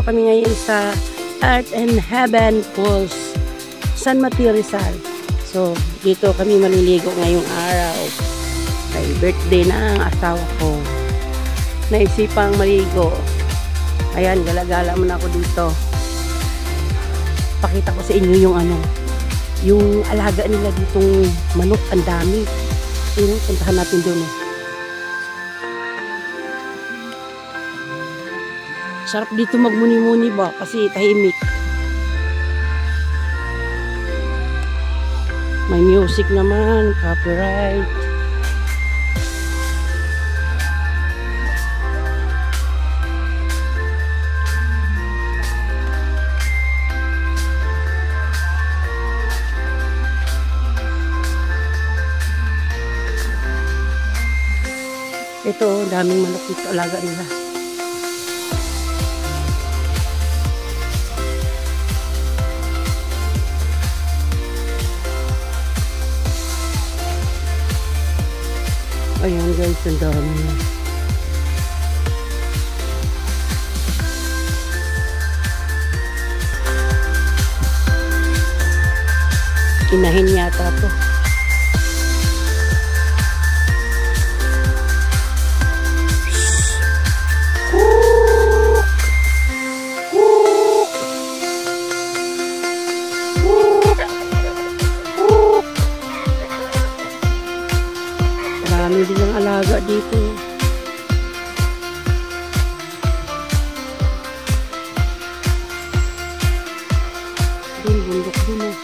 kami ngayon sa Earth and Heaven Falls, San Mateo, Rizal. So, dito kami maliligo ngayong araw. Ay, birthday na ang asawa ko. Naisipang maligo. Ayan, gala-gala muna ako dito. Pakita ko sa inyo yung yung alaga nila ditong manok, ang dami. Ayun, puntahan natin doon eh. Sarap dito magmuni-muni ba? Kasi tahimik. May music naman, copyright. Ito, daming manok dito, alaga nila. Ayan guys, ang dami. Inahin yata to. Marami din ang alaga dito. Doon, bundok doon.